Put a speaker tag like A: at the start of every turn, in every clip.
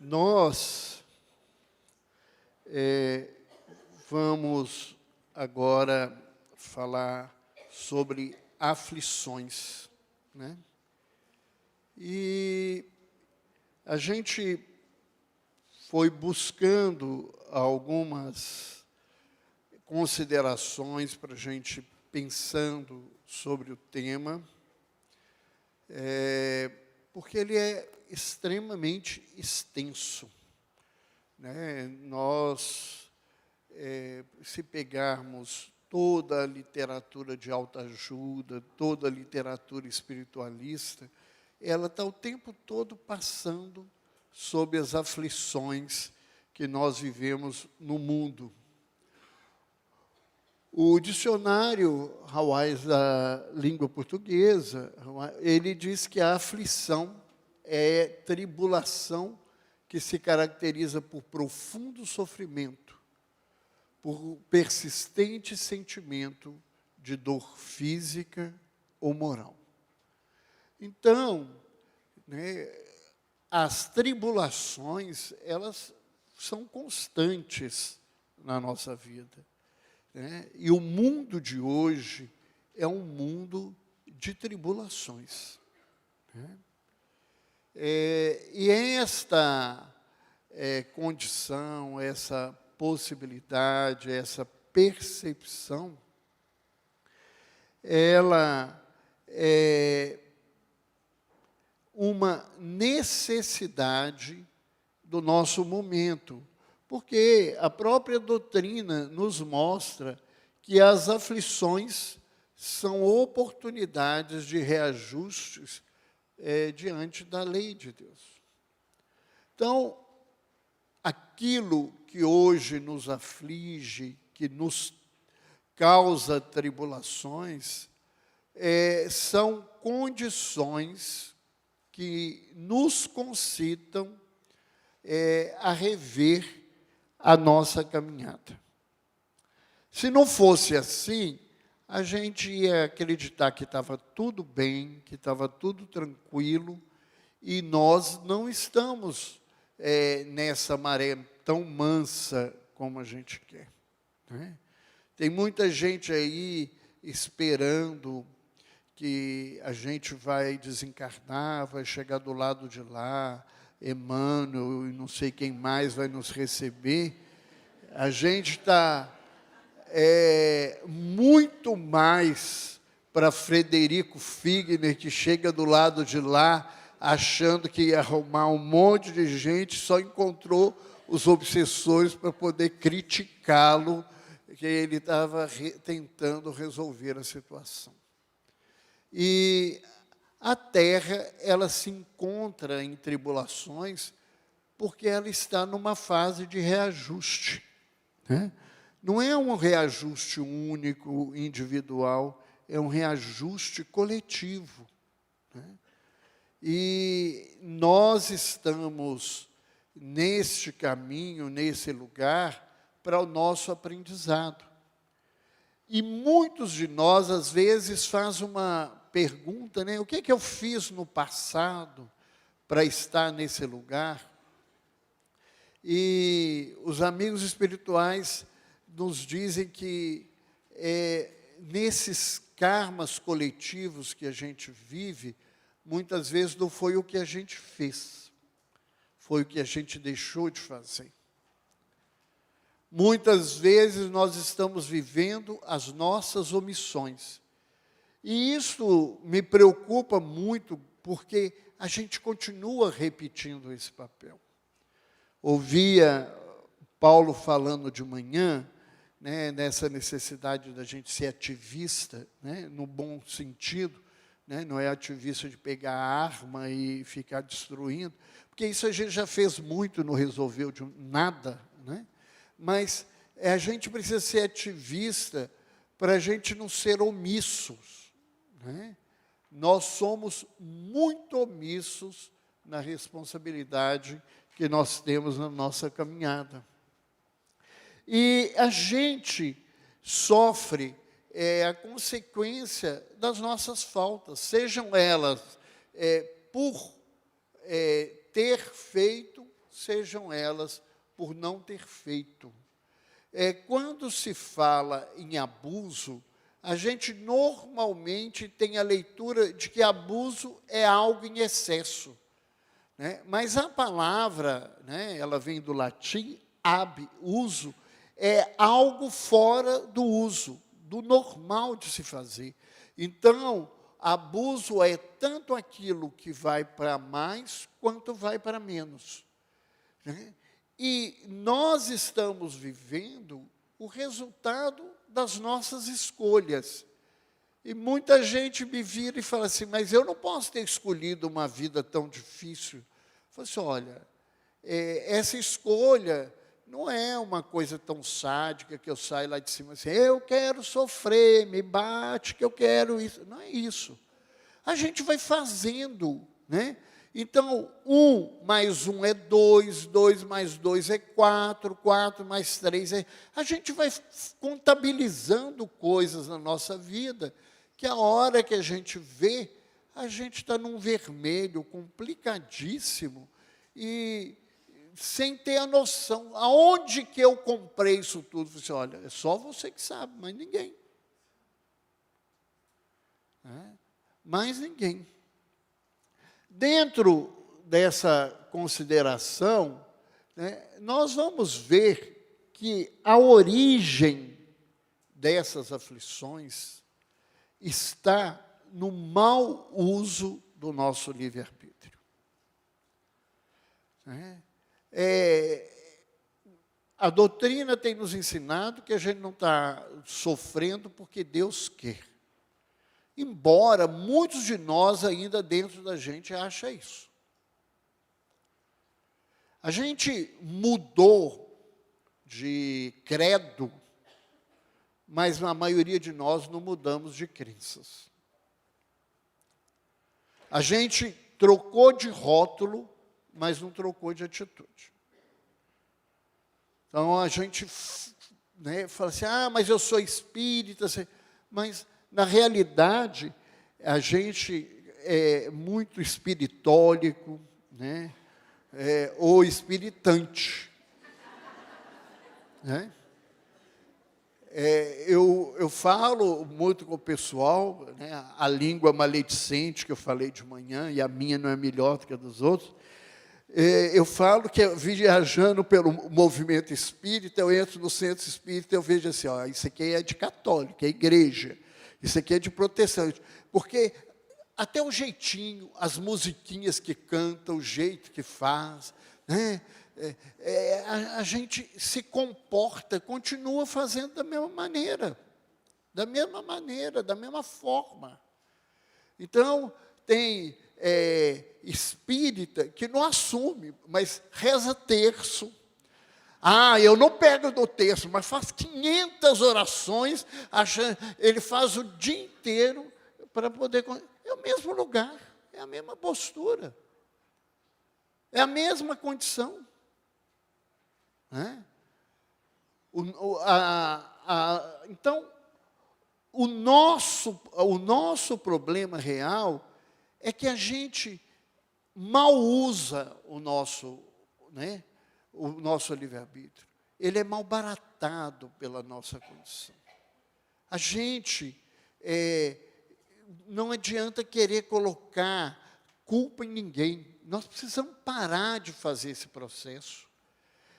A: Nós vamos agora falar sobre aflições, né? E a gente foi buscando algumas considerações para a gente pensando sobre o tema, porque ele é extremamente extenso, né? Nós, se pegarmos toda a literatura de autoajuda, toda a literatura espiritualista, ela está o tempo todo passando sobre as aflições que nós vivemos no mundo. O dicionário Hawais da língua portuguesa, ele diz que a aflição é tribulação que se caracteriza por profundo sofrimento, por persistente sentimento de dor física ou moral. Então, né, as tribulações, elas são constantes na nossa vida, né? E o mundo de hoje é um mundo de tribulações, né? E esta condição, essa possibilidade, essa percepção, ela é uma necessidade do nosso momento, porque a própria doutrina nos mostra que as aflições são oportunidades de reajustes diante da lei de Deus. Então, aquilo que hoje nos aflige, que nos causa tribulações, são condições que nos concitam a rever a nossa caminhada. Se não fosse assim, a gente ia acreditar que estava tudo bem, que estava tudo tranquilo, e nós não estamos nessa maré tão mansa como a gente quer, né? Tem muita gente aí esperando que a gente vai desencarnar, vai chegar do lado de lá, Emmanuel e não sei quem mais vai nos receber. A gente está muito mais para Frederico Figner, que chega do lado de lá, achando que ia arrumar um monte de gente, só encontrou os obsessores para poder criticá-lo, que ele estava tentando resolver a situação. E a Terra, ela se encontra em tribulações porque ela está numa fase de reajuste, né? Não é um reajuste único, individual, é um reajuste coletivo, né? E nós estamos neste caminho, nesse lugar, para o nosso aprendizado. E muitos de nós, às vezes, fazem uma pergunta, né? O que eu fiz no passado para estar nesse lugar? E os amigos espirituais nos dizem que nesses karmas coletivos que a gente vive, muitas vezes não foi o que a gente fez, foi o que a gente deixou de fazer. Muitas vezes nós estamos vivendo as nossas omissões. E isso me preocupa muito, porque a gente continua repetindo esse papel. Ouvia Paulo falando de manhã, né, nessa necessidade da gente ser ativista, né, no bom sentido, né, não é ativista de pegar a arma e ficar destruindo, porque isso a gente já fez muito, não resolveu de nada, né? Mas a gente precisa ser ativista para a gente não ser omissos, né? Nós somos muito omissos na responsabilidade que nós temos na nossa caminhada. E a gente sofre a consequência das nossas faltas, sejam elas por ter feito, sejam elas por não ter feito. Quando se fala em abuso, a gente normalmente tem a leitura de que abuso é algo em excesso, né? Mas a palavra, né, ela vem do latim, uso, é algo fora do uso, do normal de se fazer. Então, abuso é tanto aquilo que vai para mais, quanto vai para menos, né? E nós estamos vivendo o resultado das nossas escolhas. E muita gente me vira e fala assim, mas eu não posso ter escolhido uma vida tão difícil. Eu falo assim, olha, essa escolha não é uma coisa tão sádica que eu saio lá de cima assim, eu quero sofrer, me bate, que eu quero isso. Não é isso. A gente vai fazendo, né? Então, 1 mais 1 é 2, 2 mais 2 é 4, 4 mais 3 é... A gente vai contabilizando coisas na nossa vida, que a hora que a gente vê, a gente está num vermelho complicadíssimo, e sem ter a noção, aonde que eu comprei isso tudo? Você olha, é só você que sabe, mas ninguém. Mais ninguém. Dentro dessa consideração, né, nós vamos ver que a origem dessas aflições está no mau uso do nosso livre-arbítrio. A doutrina tem nos ensinado que a gente não está sofrendo porque Deus quer. Embora muitos de nós ainda dentro da gente acha isso. A gente mudou de credo, mas a maioria de nós não mudamos de crenças. A gente trocou de rótulo, mas não trocou de atitude. Então a gente, né, fala assim, mas eu sou espírita, mas na realidade, a gente é muito espiritólico, né? Ou espiritante. Né? Eu falo muito com o pessoal, né? A língua maledicente que eu falei de manhã, e a minha não é melhor do que a dos outros. Eu falo que eu viajando pelo movimento espírita, eu entro no centro espírita, eu vejo assim, isso aqui é de católico, é igreja. Isso aqui é de protestante, porque até o jeitinho, as musiquinhas que canta, o jeito que faz, né? A gente se comporta, continua fazendo da mesma maneira, da mesma forma. Então, tem espírita que não assume, mas reza terço. Eu não pego do terço, mas faz 500 orações, ele faz o dia inteiro para poder... É o mesmo lugar, é a mesma postura, é a mesma condição. Né? Então, o nosso problema real é que a gente mal usa o nosso, né? O nosso livre-arbítrio. Ele é malbaratado pela nossa condição. A gente, não adianta querer colocar culpa em ninguém. Nós precisamos parar de fazer esse processo.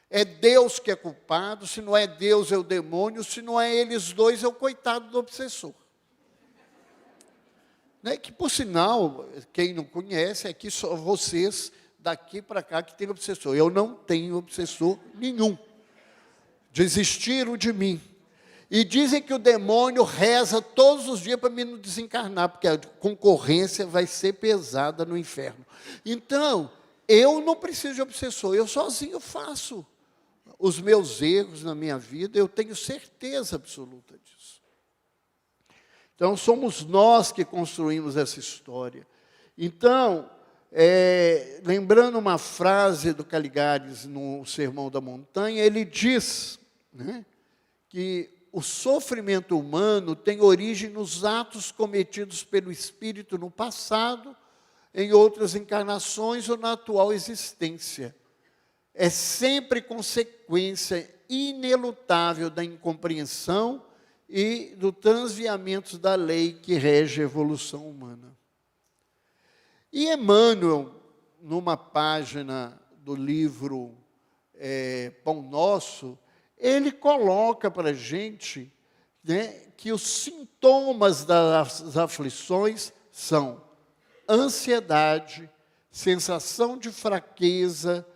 A: É Deus que é culpado, se não é Deus é o demônio, se não é eles dois é o coitado do obsessor. Né? Que, por sinal, quem não conhece, é que só vocês... daqui para cá que tem obsessor. Eu não tenho obsessor nenhum. Desistiram de mim. E dizem que o demônio reza todos os dias para mim não desencarnar, porque a concorrência vai ser pesada no inferno. Então, eu não preciso de obsessor, eu sozinho faço os meus erros na minha vida, eu tenho certeza absoluta disso. Então, somos nós que construímos essa história. Então, lembrando uma frase do Caligares no Sermão da Montanha, ele diz, né, que o sofrimento humano tem origem nos atos cometidos pelo espírito no passado, em outras encarnações ou na atual existência. é sempre consequência inelutável da incompreensão e do transviamento da lei que rege a evolução humana. E Emmanuel, numa página do livro Pão Nosso, ele coloca para a gente, né, que os sintomas das aflições são ansiedade, sensação de fraqueza,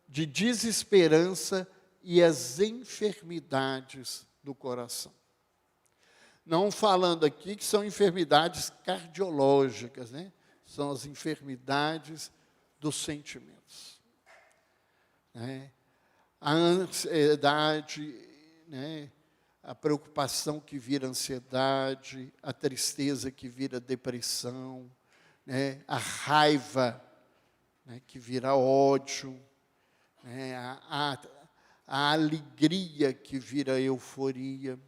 A: de desesperança e as enfermidades do coração. Não falando aqui que são enfermidades cardiológicas, né? São as enfermidades dos sentimentos. Né? A ansiedade, né? A preocupação que vira ansiedade, a tristeza que vira depressão, né? A raiva, né? Que vira ódio, né? A alegria que vira euforia.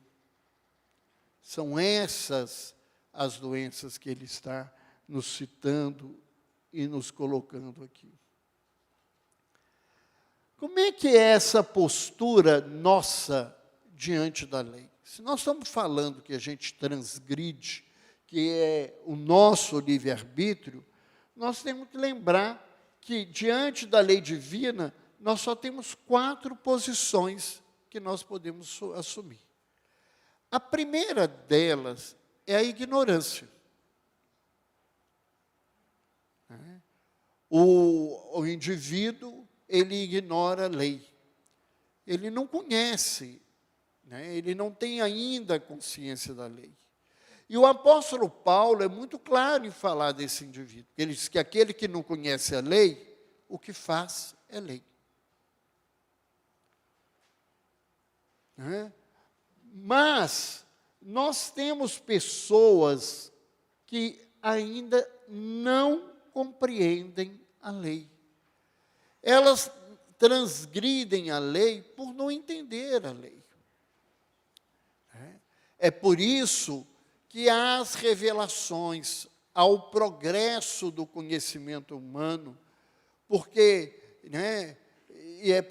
A: São essas as doenças que ele está nos citando e nos colocando aqui. Como é que é essa postura nossa diante da lei? Se nós estamos falando que a gente transgride, que é o nosso livre-arbítrio, nós temos que lembrar que, diante da lei divina, nós só temos 4 posições que nós podemos assumir. A primeira delas é a ignorância. O indivíduo, ele ignora a lei. Ele não conhece, né? Ele não tem ainda consciência da lei. E o apóstolo Paulo é muito claro em falar desse indivíduo. Ele diz que aquele que não conhece a lei, o que faz é lei. Mas nós temos pessoas que ainda não compreendem a lei. Elas transgridem a lei por não entender a lei. É por isso que as revelações ao progresso do conhecimento humano, porque, né, e é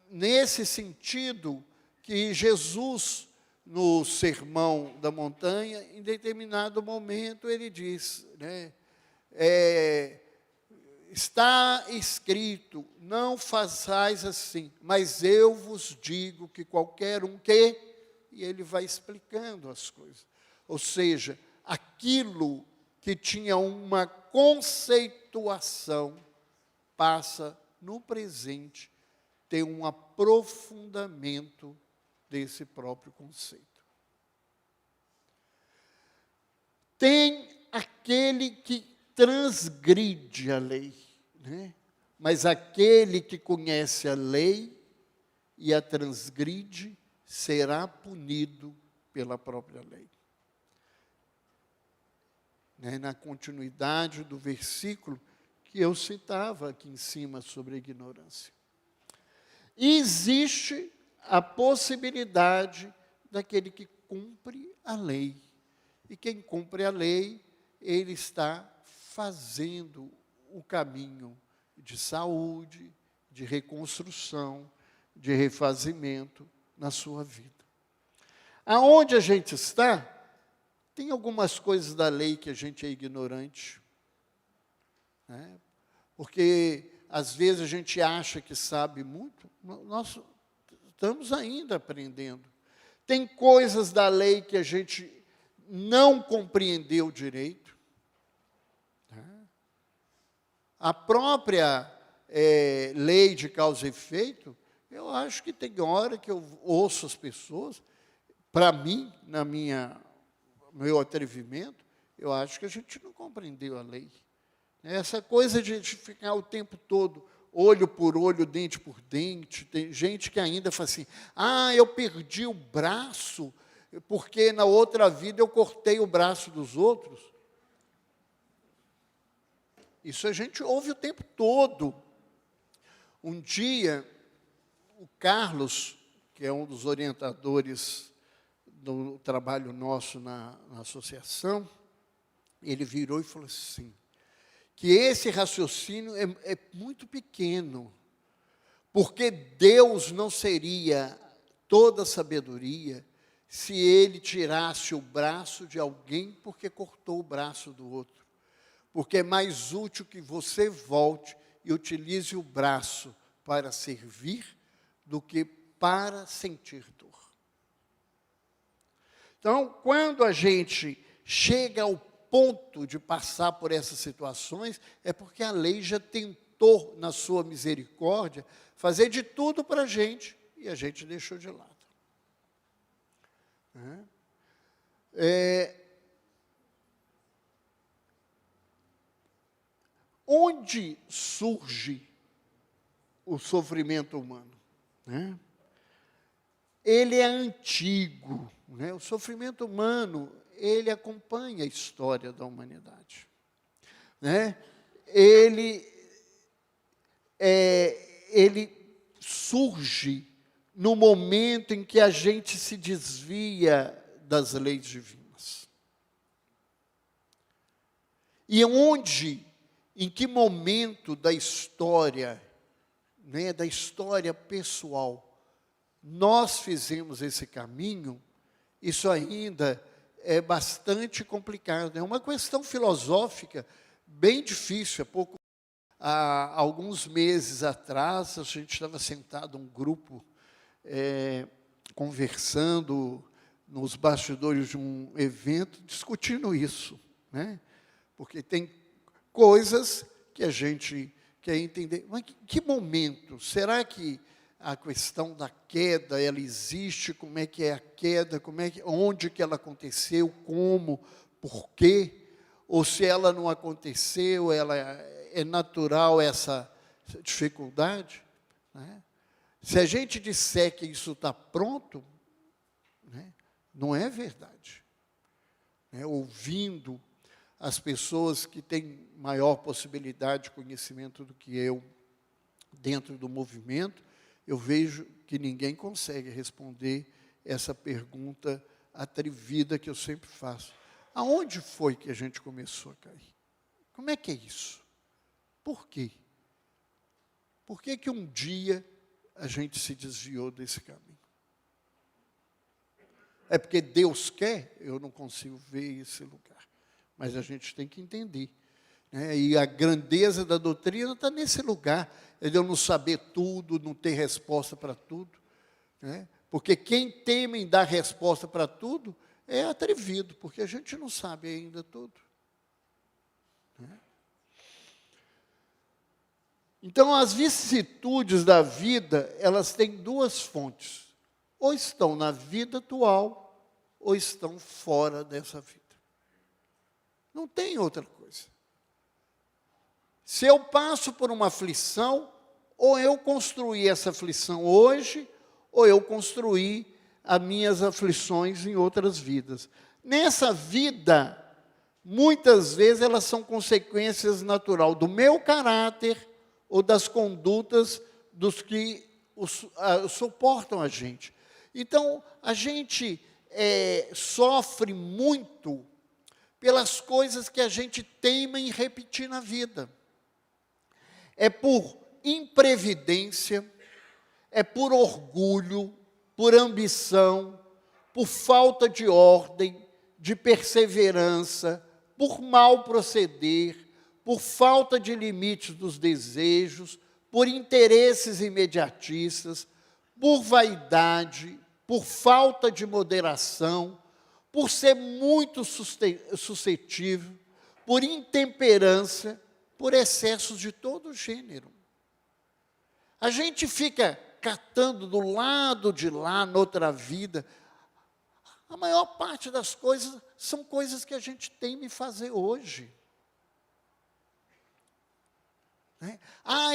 A: nesse sentido que Jesus, no Sermão da Montanha, em determinado momento, ele diz, né, está escrito, não façais assim, mas eu vos digo que qualquer um que, e ele vai explicando as coisas. Ou seja, aquilo que tinha uma conceituação, passa no presente, ter um aprofundamento desse próprio conceito. Tem aquele que transgride a lei, né? Mas aquele que conhece a lei e a transgride será punido pela própria lei. Né? Na continuidade do versículo que eu citava aqui em cima sobre a ignorância. E existe a possibilidade daquele que cumpre a lei. E quem cumpre a lei, ele está fazendo o caminho de saúde, de reconstrução, de refazimento na sua vida. Aonde a gente está, tem algumas coisas da lei que a gente é ignorante, né? Porque às vezes a gente acha que sabe muito, nós estamos ainda aprendendo. Tem coisas da lei que a gente não compreendeu direito. A própria lei de causa e efeito, eu acho que tem hora que eu ouço as pessoas, para mim, meu atrevimento, eu acho que a gente não compreendeu a lei. Essa coisa de ficar o tempo todo, olho por olho, dente por dente, tem gente que ainda fala assim, eu perdi o braço, porque na outra vida eu cortei o braço dos outros. Isso a gente ouve o tempo todo. Um dia, o Carlos, que é um dos orientadores do trabalho nosso na associação, ele virou e falou assim, que esse raciocínio é muito pequeno, Porque Deus não seria toda sabedoria se Ele tirasse o braço de alguém porque cortou o braço do outro. Porque é mais útil que você volte e utilize o braço para servir do que para sentir dor. Então, quando a gente chega ao ponto de passar por essas situações, é porque a lei já tentou, na sua misericórdia, fazer de tudo para a gente, e a gente deixou de lado. Onde surge o sofrimento humano? Ele é antigo. O sofrimento humano, ele acompanha a história da humanidade. Ele surge no momento em que a gente se desvia das leis divinas. E em que momento da história pessoal, nós fizemos esse caminho, isso ainda é bastante complicado. É uma questão filosófica bem difícil. Há alguns meses atrás, a gente estava sentado, um grupo, conversando nos bastidores de um evento, discutindo isso. Porque tem coisas que a gente quer entender. Mas que momento? Será que a questão da queda, ela existe? Como é que é a queda? Onde que ela aconteceu? Como? Por quê? Ou se ela não aconteceu, ela é natural essa dificuldade? Se a gente disser que isso está pronto, não é verdade. Ouvindo as pessoas que têm maior possibilidade de conhecimento do que eu dentro do movimento, eu vejo que ninguém consegue responder essa pergunta atrevida que eu sempre faço. Aonde foi que a gente começou a cair? Como é que é isso? Por quê? Por que que um dia a gente se desviou desse caminho? É porque Deus quer? Eu não consigo ver esse lugar. Mas a gente tem que entender. E a grandeza da doutrina está nesse lugar. É de eu não saber tudo, não ter resposta para tudo. Porque quem teme em dar resposta para tudo é atrevido, porque a gente não sabe ainda tudo. Então, as vicissitudes da vida, elas têm duas fontes. Ou estão na vida atual, ou estão fora dessa vida. Não tem outra coisa. Se eu passo por uma aflição, ou eu construí essa aflição hoje, ou eu construí as minhas aflições em outras vidas. Nessa vida, muitas vezes elas são consequências naturais do meu caráter ou das condutas dos que suportam a gente. Então, a gente sofre muito pelas coisas que a gente teima em repetir na vida. É por imprevidência, é por orgulho, por ambição, por falta de ordem, de perseverança, por mal proceder, por falta de limites dos desejos, por interesses imediatistas, por vaidade, por falta de moderação, por ser muito suscetível, por intemperança, por excessos de todo gênero. A gente fica catando do lado de lá, noutra vida. A maior parte das coisas são coisas que a gente teme fazer hoje.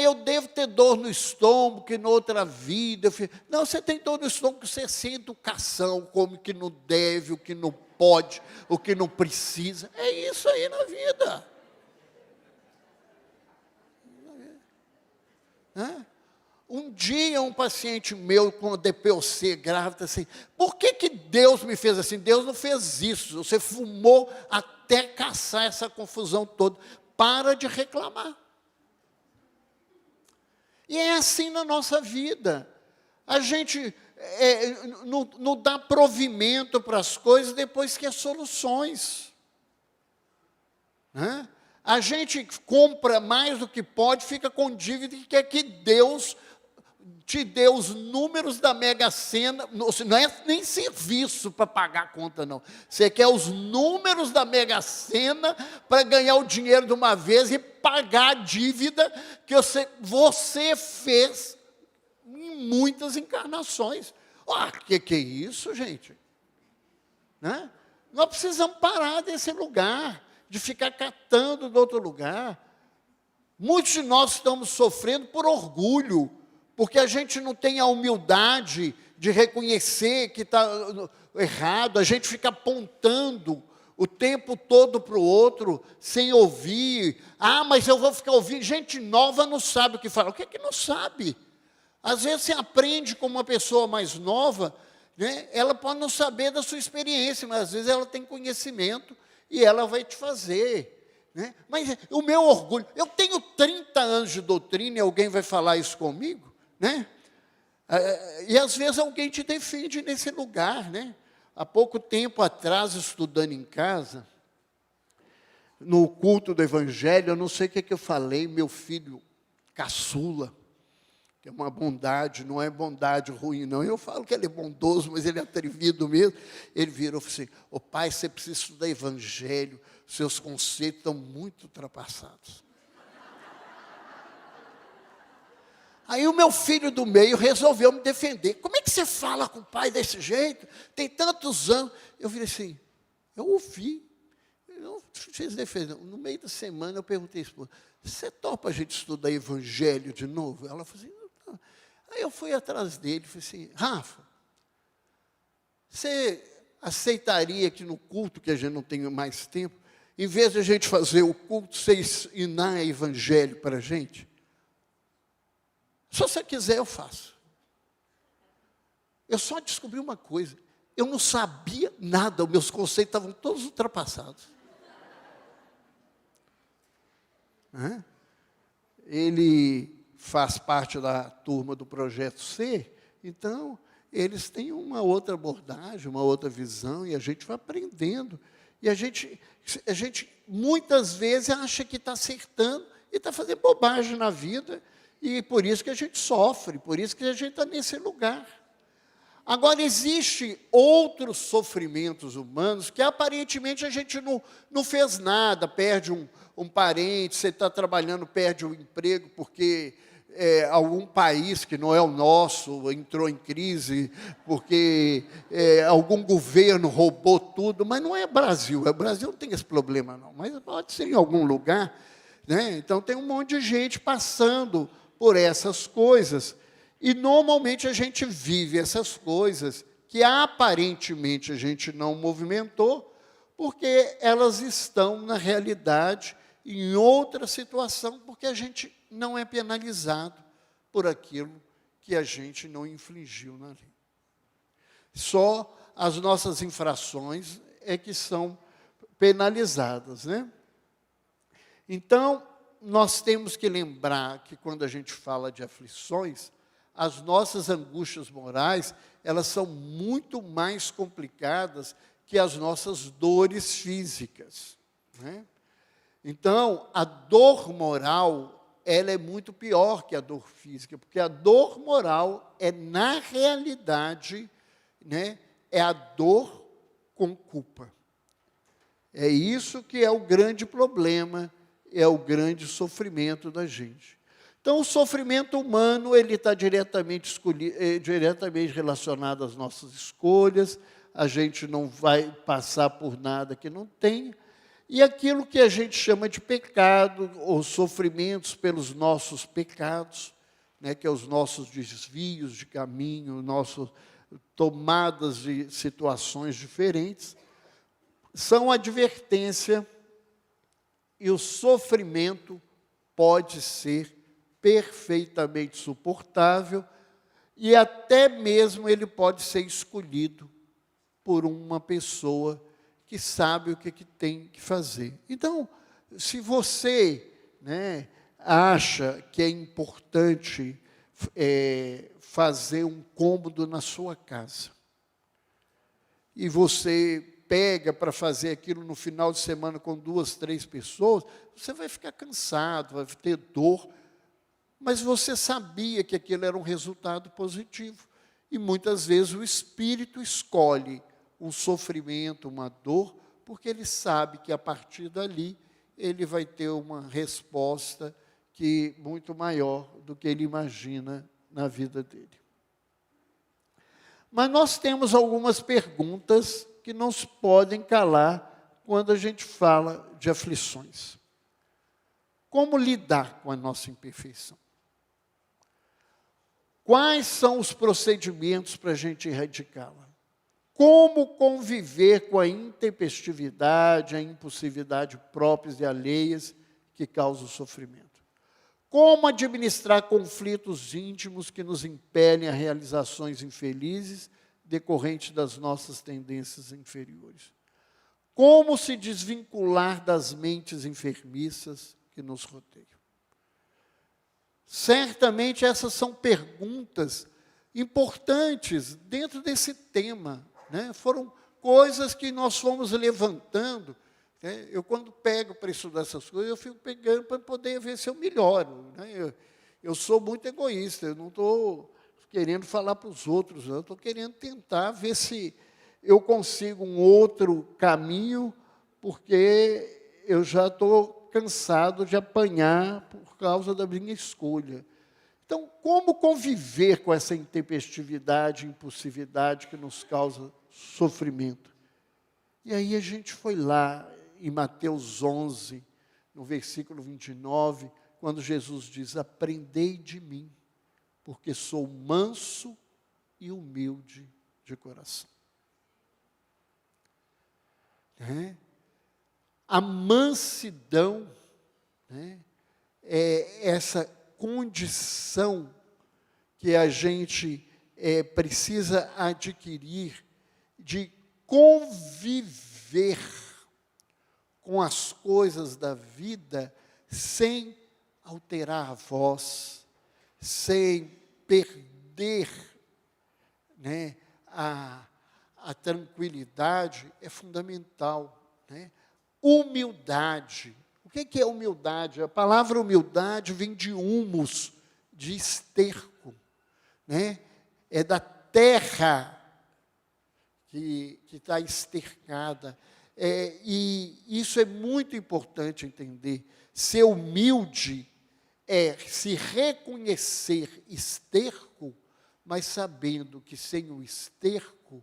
A: Eu devo ter dor no estômago, que noutra vida... Não, você tem dor no estômago, você sem educação, come o que não deve, o que não pode, o que não precisa. É isso aí na vida. Um dia um paciente meu com DPOC grávida assim, por que Deus me fez assim? Deus não fez isso, você fumou até caçar essa confusão toda. Para de reclamar. E é assim na nossa vida. A gente não dá provimento para as coisas depois que as soluções. Né? A gente compra mais do que pode, fica com dívida e quer que Deus te dê os números da Mega Sena. Não é nem serviço para pagar a conta, não. Você quer os números da Mega Sena para ganhar o dinheiro de uma vez e pagar a dívida que você fez em muitas encarnações. Que é isso, gente? Né? Nós precisamos parar desse lugar, de ficar catando do outro lugar. Muitos de nós estamos sofrendo por orgulho, porque a gente não tem a humildade de reconhecer que está errado, a gente fica apontando o tempo todo para o outro, sem ouvir. Mas eu vou ficar ouvindo. Gente nova não sabe o que falar. O que é que não sabe? Às vezes você aprende com uma pessoa mais nova, né? Ela pode não saber da sua experiência, mas às vezes ela tem conhecimento e ela vai te fazer. Né? Mas o meu orgulho, eu tenho 30 anos de doutrina e alguém vai falar isso comigo? Né? E às vezes alguém te defende nesse lugar. Né? Há pouco tempo atrás, estudando em casa, no culto do Evangelho, eu não sei o que eu falei, meu filho caçula, que é uma bondade, não é bondade ruim, não. Eu falo que ele é bondoso, mas ele é atrevido mesmo. Ele virou e falou assim: pai, você precisa estudar Evangelho, seus conceitos estão muito ultrapassados. Aí o meu filho do meio resolveu me defender. Como é que você fala com o pai desse jeito? Tem tantos anos. Eu falei assim, eu ouvi. Eu não fiz defesa. No meio da semana eu perguntei à esposa: você topa a gente estudar Evangelho de novo? Ela falou assim, não. Aí eu fui atrás dele e falei assim: Rafa, você aceitaria que no culto, que a gente não tem mais tempo, em vez de a gente fazer o culto, você ensinar Evangelho para a gente? Se você quiser, eu faço. Eu só descobri uma coisa: eu não sabia nada, os meus conceitos estavam todos ultrapassados. Ele faz parte da turma do Projeto C, então eles têm uma outra abordagem, uma outra visão, e a gente vai aprendendo. E a gente muitas vezes acha que está acertando e está fazendo bobagem na vida, e por isso que a gente sofre, por isso que a gente está nesse lugar. Agora, existem outros sofrimentos humanos que aparentemente a gente não fez nada, perde um parente, você está trabalhando, perde o emprego porque algum país que não é o nosso entrou em crise, porque algum governo roubou tudo, mas não é Brasil, o Brasil não tem esse problema não, mas pode ser em algum lugar, né? Então tem um monte de gente passando por essas coisas, e normalmente a gente vive essas coisas que aparentemente a gente não movimentou, porque elas estão na realidade em outra situação, porque a gente não é penalizado por aquilo que a gente não infligiu na lei. Só as nossas infrações é que são penalizadas, né? Então, nós temos que lembrar que quando a gente fala de aflições, as nossas angústias morais, elas são muito mais complicadas que as nossas dores físicas. Né? Então, a dor moral, ela é muito pior que a dor física, porque a dor moral é, na realidade, né, é a dor com culpa. É isso que é o grande problema, é o grande sofrimento da gente. Então, o sofrimento humano, ele está diretamente relacionado às nossas escolhas, a gente não vai passar por nada que não tenha, e aquilo que a gente chama de pecado, ou sofrimentos pelos nossos pecados, né, que é os nossos desvios de caminho, nossas tomadas de situações diferentes, são advertência, e o sofrimento pode ser perfeitamente suportável, e até mesmo ele pode ser escolhido por uma pessoa que sabe o que tem que fazer. Então, se você, né, acha que é importante fazer um cômodo na sua casa. E você pega para fazer aquilo no final de semana com 2, 3 pessoas, você vai ficar cansado, vai ter dor, mas você sabia que aquilo era um resultado positivo. E muitas vezes o espírito escolhe um sofrimento, uma dor, porque ele sabe que a partir dali ele vai ter uma resposta que muito maior do que ele imagina na vida dele. Mas nós temos algumas perguntas que não se podem calar quando a gente fala de aflições. Como lidar com a nossa imperfeição? Quais são os procedimentos para a gente erradicá-la? Como conviver com a intempestividade, a impulsividade próprias e alheias que causam sofrimento? Como administrar conflitos íntimos que nos impelem a realizações infelizes decorrentes das nossas tendências inferiores? Como se desvincular das mentes enfermiças que nos rodeiam? Certamente essas são perguntas importantes dentro desse tema, né? Foram coisas que nós fomos levantando. Eu, quando pego para estudar essas coisas, eu fico pegando para poder ver se eu melhoro. Né? Eu sou muito egoísta, eu não estou querendo falar para os outros, eu estou querendo tentar ver se eu consigo um outro caminho, porque eu já estou cansado de apanhar por causa da minha escolha. Então, como conviver com essa intempestividade, impulsividade que nos causa sofrimento? E aí a gente foi lá, em Mateus 11, no versículo 29, quando Jesus diz: aprendei de mim, porque sou manso e humilde de coração. A mansidão, é essa condição que a gente precisa adquirir de conviver com as coisas da vida sem alterar a voz, sem perder, né, a tranquilidade, é fundamental. Né? Humildade. O que é humildade? A palavra humildade vem de humus, de esterco. Né? É da terra que está estercada. E isso é muito importante entender. Ser humilde é se reconhecer esterco, mas sabendo que sem o esterco,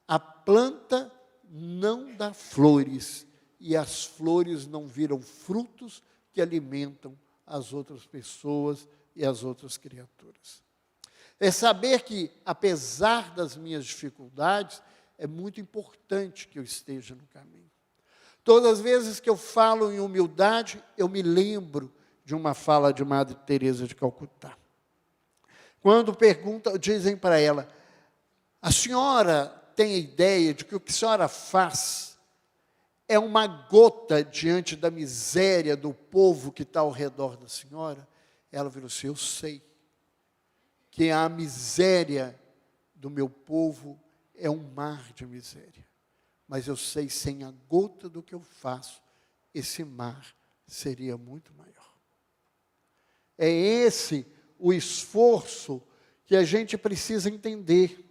A: a planta não dá flores, e as flores não viram frutos que alimentam as outras pessoas e as outras criaturas. É saber que, apesar das minhas dificuldades, é muito importante que eu esteja no caminho. Todas as vezes que eu falo em humildade, eu me lembro de uma fala de Madre Teresa de Calcutá. Quando dizem para ela: a senhora tem a ideia de que o que a senhora faz é uma gota diante da miséria do povo que está ao redor da senhora? Ela virou assim: eu sei que a miséria do meu povo é um mar de miséria, mas eu sei, sem a gota do que eu faço, esse mar seria muito maior. É esse o esforço que a gente precisa entender.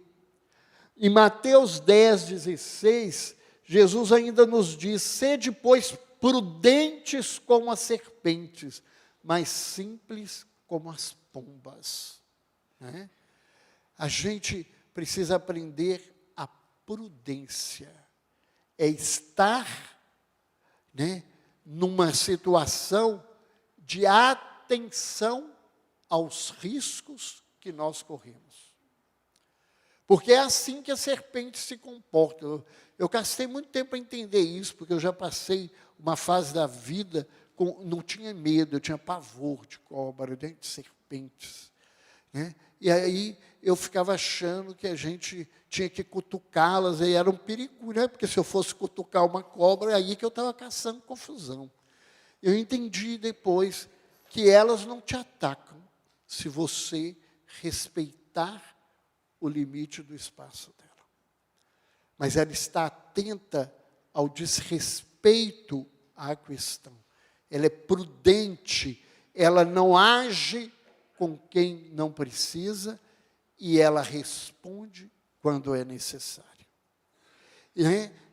A: Em Mateus 10:16, Jesus ainda nos diz: sede, pois, prudentes como as serpentes, mas simples como as pombas. Né? A gente precisa aprender a prudência. É estar, né, numa situação de atenção aos riscos que nós corremos. Porque é assim que a serpente se comporta. Eu gastei muito tempo para entender isso, porque eu já passei uma fase da vida, não tinha medo, eu tinha pavor de cobra, de serpentes. Né? E aí eu ficava achando que a gente tinha que cutucá-las, e era um perigo, né? Porque se eu fosse cutucar uma cobra, é aí que eu estava caçando confusão. Eu entendi depois que elas não te atacam se você respeitar o limite do espaço dela. Mas ela está atenta ao desrespeito à questão. Ela é prudente, ela não age com quem não precisa e ela responde quando é necessário.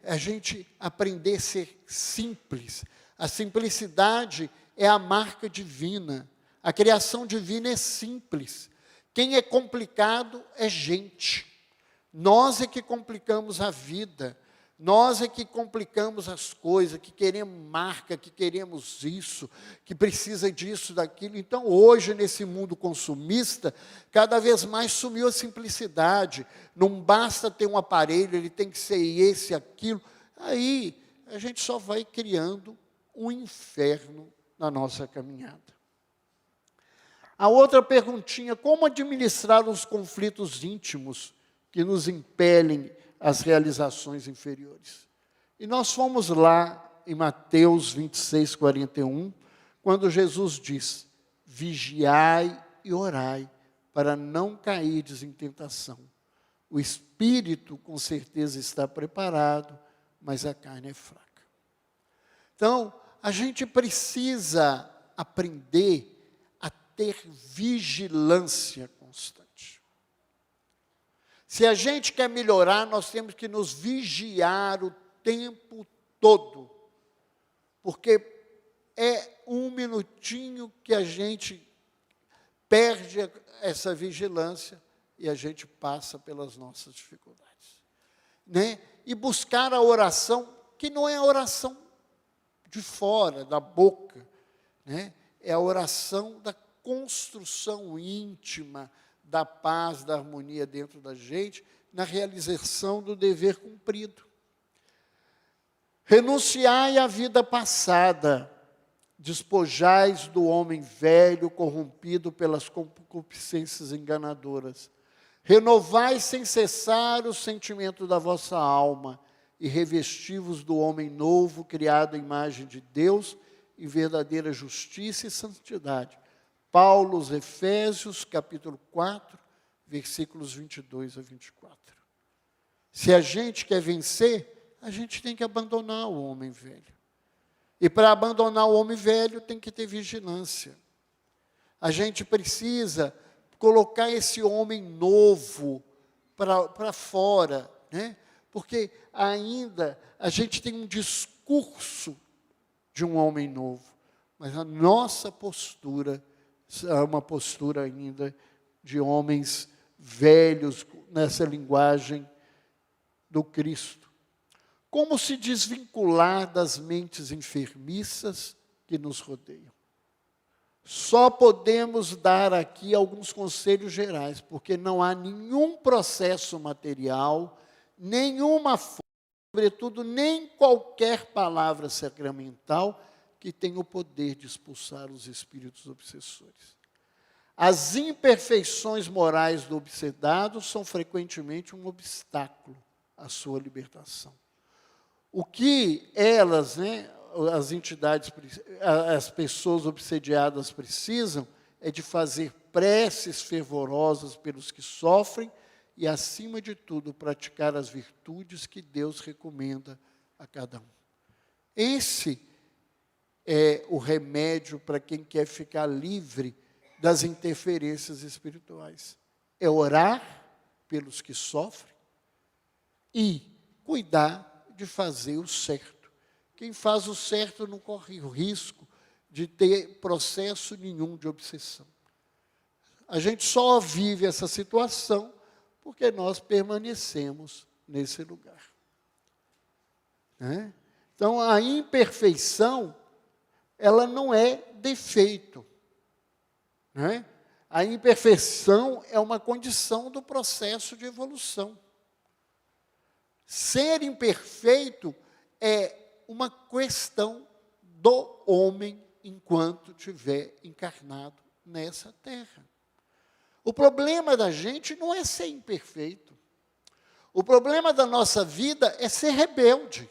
A: A gente aprender a ser simples. A simplicidade é a marca divina. A criação divina é simples. Quem é complicado é gente. Nós é que complicamos a vida. Nós é que complicamos as coisas, que queremos marca, que queremos isso, que precisa disso, daquilo. Então, hoje, nesse mundo consumista, cada vez mais sumiu a simplicidade. Não basta ter um aparelho, ele tem que ser esse, aquilo. Aí, a gente só vai criando um inferno na nossa caminhada. A outra perguntinha: como administrar os conflitos íntimos que nos impelem às realizações inferiores? E nós fomos lá em Mateus 26, 41, quando Jesus diz: vigiai e orai, para não cairdes em tentação. O espírito, com certeza, está preparado, mas a carne é fraca. Então, a gente precisa aprender a ter vigilância constante. Se a gente quer melhorar, nós temos que nos vigiar o tempo todo. Porque é um minutinho que a gente perde essa vigilância e a gente passa pelas nossas dificuldades. E buscar a oração, que não é a oração de fora, da boca, é a oração da construção íntima, da paz, da harmonia dentro da gente, na realização do dever cumprido. Renunciai à vida passada, despojais do homem velho, corrompido pelas concupiscências enganadoras. Renovai sem cessar o sentimento da vossa alma, e revesti-vos do homem novo, criado à imagem de Deus, em verdadeira justiça e santidade. Paulo, aos Efésios, capítulo 4, versículos 22 a 24. Se a gente quer vencer, a gente tem que abandonar o homem velho. E para abandonar o homem velho, tem que ter vigilância. A gente precisa colocar esse homem novo para fora, porque ainda a gente tem um discurso de um homem novo, mas a nossa postura é uma postura ainda de homens velhos, nessa linguagem do Cristo. Como se desvincular das mentes enfermiças que nos rodeiam? Só podemos dar aqui alguns conselhos gerais, porque não há nenhum processo material, nenhuma forma, sobretudo nem qualquer palavra sacramental que tenha o poder de expulsar os espíritos obsessores. As imperfeições morais do obsedado são frequentemente um obstáculo à sua libertação. O que elas, as entidades, as pessoas obsediadas precisam é de fazer preces fervorosas pelos que sofrem e, acima de tudo, praticar as virtudes que Deus recomenda a cada um. Esse é o remédio para quem quer ficar livre das interferências espirituais. É orar pelos que sofrem e cuidar de fazer o certo. Quem faz o certo não corre o risco de ter processo nenhum de obsessão. A gente só vive essa situação porque nós permanecemos nesse lugar. Então, a imperfeição, ela não é defeito. A imperfeição é uma condição do processo de evolução. Ser imperfeito é uma questão do homem enquanto estiver encarnado nessa terra. O problema da gente não é ser imperfeito. O problema da nossa vida é ser rebelde.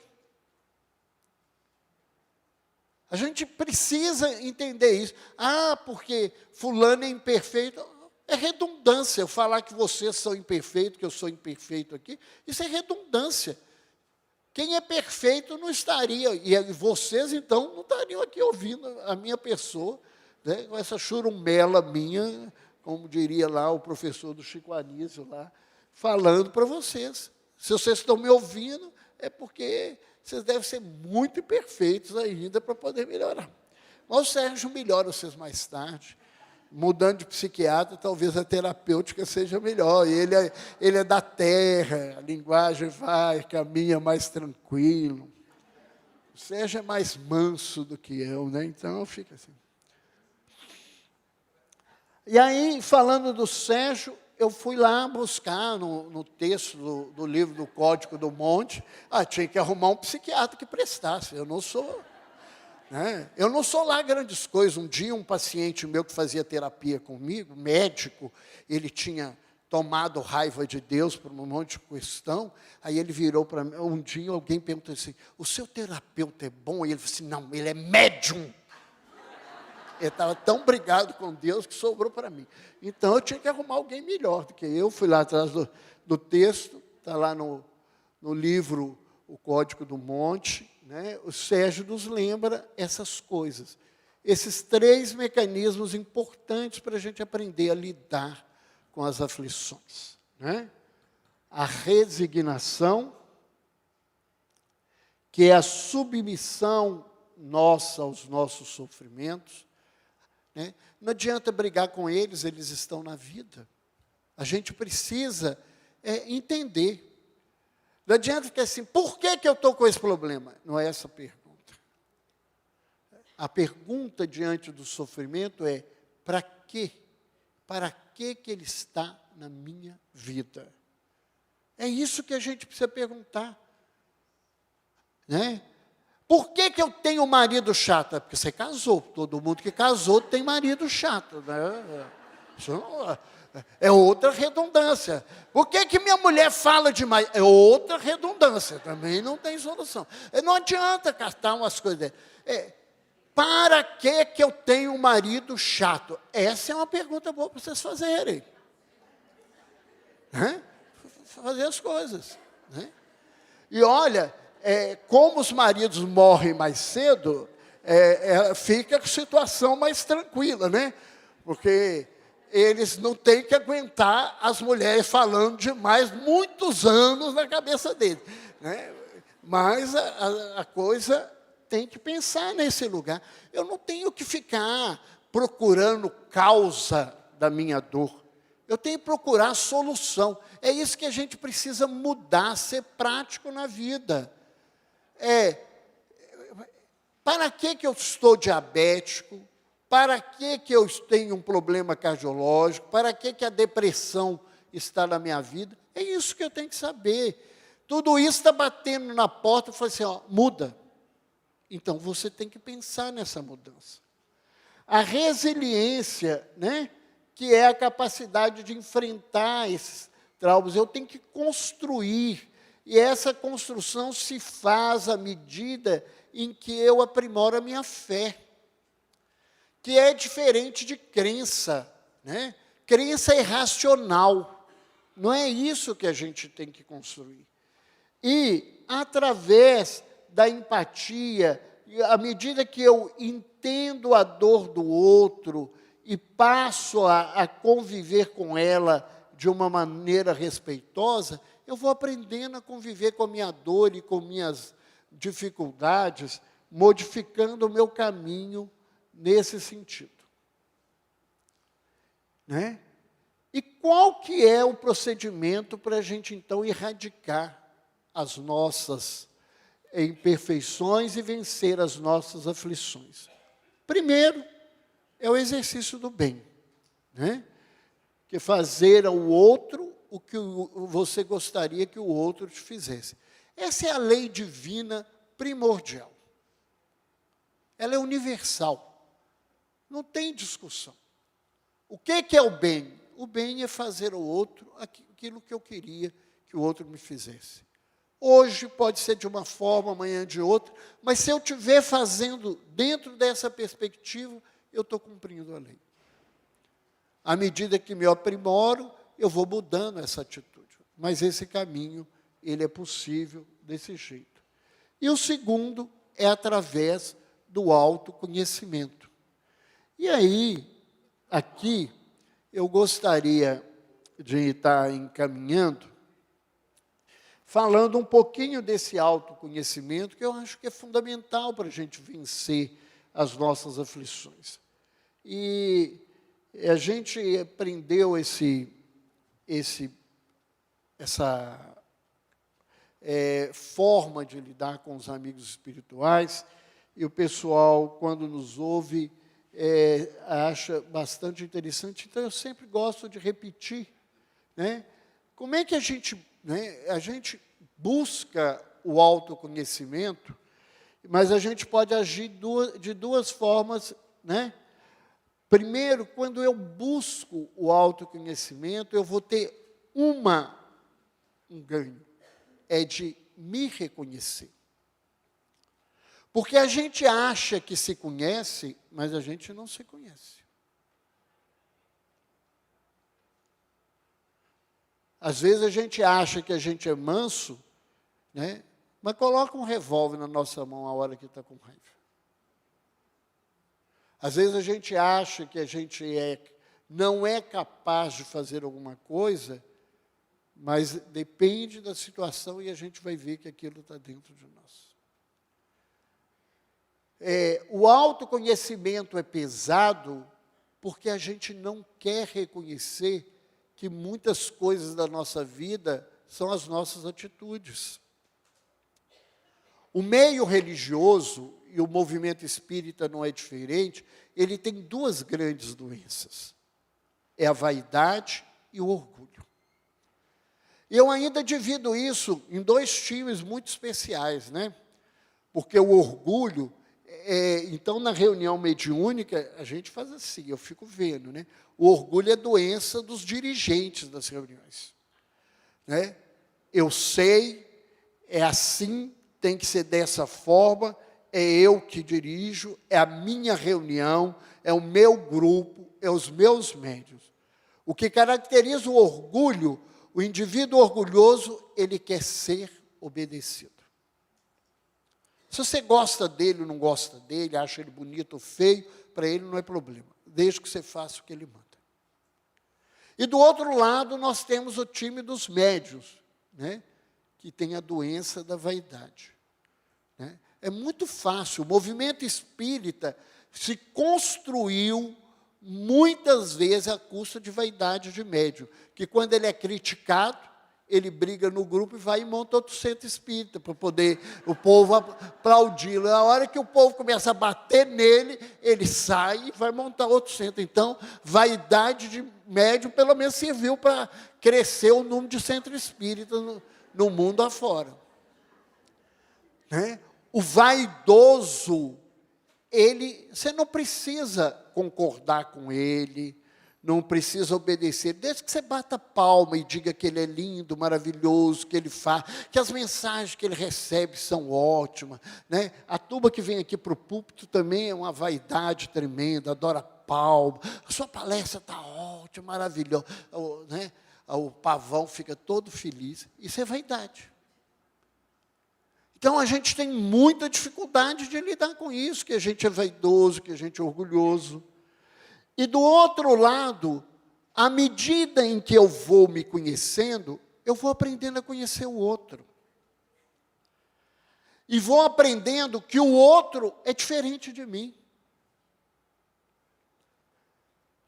A: A gente precisa entender isso. Ah, porque fulano é imperfeito. É redundância eu falar que vocês são imperfeitos, que eu sou imperfeito aqui. Isso é redundância. Quem é perfeito não estaria, e vocês, então, não estariam aqui ouvindo a minha pessoa, né, com essa churumbela minha, como diria lá o professor do Chico Anísio, lá, falando para vocês. Se vocês estão me ouvindo, é porque vocês devem ser muito imperfeitos ainda para poder melhorar. Mas o Sérgio melhora vocês mais tarde. Mudando de psiquiatra, talvez a terapêutica seja melhor. Ele é da terra, a linguagem caminha mais tranquilo. O Sérgio é mais manso do que eu, né? Então fica assim. E aí, falando do Sérgio, eu fui lá buscar no texto do livro do Código do Monte, tinha que arrumar um psiquiatra que prestasse. Eu não sou lá grandes coisas. Um dia, um paciente meu que fazia terapia comigo, médico, ele tinha tomado raiva de Deus por um monte de questão, aí ele virou para mim, um dia alguém perguntou assim, o seu terapeuta é bom? E ele falou assim, não, ele é médium. Ele estava tão brigado com Deus que sobrou para mim. Então, eu tinha que arrumar alguém melhor do que eu. Fui lá atrás do texto, está lá no livro O Código do Monte, né? O Sérgio nos lembra essas coisas. Esses 3 mecanismos importantes para a gente aprender a lidar com as aflições. Né? A resignação, que é a submissão nossa aos nossos sofrimentos. Né? Não adianta brigar com eles, eles estão na vida. A gente precisa entender. Não adianta ficar assim, por que eu estou com esse problema? Não é essa a pergunta. A pergunta diante do sofrimento é, para quê? Para que ele está na minha vida? É isso que a gente precisa perguntar. Né? Por que eu tenho um marido chato? É porque você casou. Todo mundo que casou tem marido chato. Né? Isso é outra redundância. Por que minha mulher fala demais? É outra redundância. Também não tem solução. Não adianta catar umas coisas. Para que eu tenho um marido chato? Essa é uma pergunta boa para vocês fazerem. Né? Fazer as coisas. Né? E olha... como os maridos morrem mais cedo, fica a situação mais tranquila, né? Porque eles não têm que aguentar as mulheres falando demais muitos anos na cabeça deles. Né? Mas a coisa tem que pensar nesse lugar. Eu não tenho que ficar procurando causa da minha dor. Eu tenho que procurar solução. É isso que a gente precisa mudar, ser prático na vida. Para que eu estou diabético? Para que eu tenho um problema cardiológico? Para que a depressão está na minha vida? É isso que eu tenho que saber. Tudo isso está batendo na porta e fala assim, muda. Então, você tem que pensar nessa mudança. A resiliência, né, que é a capacidade de enfrentar esses traumas, eu tenho que construir. E essa construção se faz à medida em que eu aprimoro a minha fé, que é diferente de crença, né? Crença é irracional, não é isso que a gente tem que construir. E, através da empatia, à medida que eu entendo a dor do outro e passo a conviver com ela de uma maneira respeitosa, eu vou aprendendo a conviver com a minha dor e com minhas dificuldades, modificando o meu caminho nesse sentido. Né? E qual que é o procedimento para a gente, então, erradicar as nossas imperfeições e vencer as nossas aflições? Primeiro, é o exercício do bem. Né? Que fazer ao outro o que você gostaria que o outro te fizesse. Essa é a lei divina primordial. Ela é universal. Não tem discussão. O que é o bem? O bem é fazer ao outro aquilo que eu queria que o outro me fizesse. Hoje pode ser de uma forma, amanhã de outra, mas se eu estiver fazendo dentro dessa perspectiva, eu estou cumprindo a lei. À medida que me aprimoro, eu vou mudando essa atitude. Mas esse caminho, ele é possível desse jeito. E o segundo é através do autoconhecimento. E aí, aqui, eu gostaria de estar encaminhando, falando um pouquinho desse autoconhecimento, que eu acho que é fundamental para a gente vencer as nossas aflições. E a gente aprendeu essa forma de lidar com os amigos espirituais, e o pessoal, quando nos ouve, acha bastante interessante. Então, eu sempre gosto de repetir, né? Como é que a gente busca o autoconhecimento, mas a gente pode agir de duas formas, né? Primeiro, quando eu busco o autoconhecimento, eu vou ter um ganho, é de me reconhecer. Porque a gente acha que se conhece, mas a gente não se conhece. Às vezes a gente acha que a gente é manso, né? Mas coloca um revólver na nossa mão a hora que está com raiva. Às vezes a gente acha que a gente não é capaz de fazer alguma coisa, mas depende da situação e a gente vai ver que aquilo está dentro de nós. O autoconhecimento é pesado porque a gente não quer reconhecer que muitas coisas da nossa vida são as nossas atitudes. O meio religioso, e o movimento espírita não é diferente, ele tem duas grandes doenças. É a vaidade e o orgulho. Eu ainda divido isso em dois times muito especiais, né? Porque o orgulho, então na reunião mediúnica, a gente faz assim, eu fico vendo, né? O orgulho é doença dos dirigentes das reuniões, né? Eu sei, é assim, tem que ser dessa forma, é eu que dirijo, é a minha reunião, é o meu grupo, é os meus médiuns. O que caracteriza o orgulho, o indivíduo orgulhoso, ele quer ser obedecido. Se você gosta dele ou não gosta dele, acha ele bonito ou feio, para ele não é problema, desde que você faça o que ele manda. E do outro lado, nós temos o time dos médiuns, né, que tem a doença da vaidade, né? É muito fácil, o movimento espírita se construiu muitas vezes à custa de vaidade de médium, que quando ele é criticado, ele briga no grupo e vai e monta outro centro espírita, para poder o povo aplaudi-lo. Na hora que o povo começa a bater nele, ele sai e vai montar outro centro. Então, vaidade de médium, pelo menos, serviu para crescer o número de centro espírita no mundo afora. Né? O vaidoso, você não precisa concordar com ele, não precisa obedecer, desde que você bata palma e diga que ele é lindo, maravilhoso, que ele faz, que as mensagens que ele recebe são ótimas, né? A turma que vem aqui para o púlpito também é uma vaidade tremenda, adora palma, a sua palestra está ótima, maravilhosa, né? O pavão fica todo feliz, isso é vaidade. Então, a gente tem muita dificuldade de lidar com isso, que a gente é vaidoso, que a gente é orgulhoso. E do outro lado, à medida em que eu vou me conhecendo, eu vou aprendendo a conhecer o outro. E vou aprendendo que o outro é diferente de mim.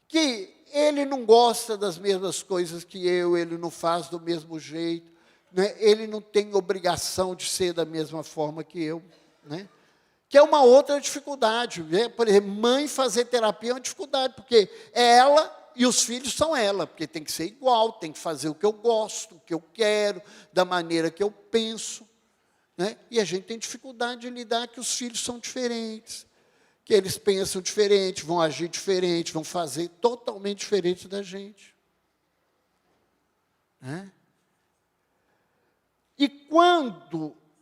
A: Que ele não gosta das mesmas coisas que eu, ele não faz do mesmo jeito. Né? Ele não tem obrigação de ser da mesma forma que eu, né? Que é uma outra dificuldade, né? Por exemplo, mãe fazer terapia é uma dificuldade, porque é ela e os filhos são ela, porque tem que ser igual, tem que fazer o que eu gosto, o que eu quero, da maneira que eu penso, né? E a gente tem dificuldade de lidar que os filhos são diferentes, que eles pensam diferente, vão agir diferente, vão fazer totalmente diferente da gente, né? E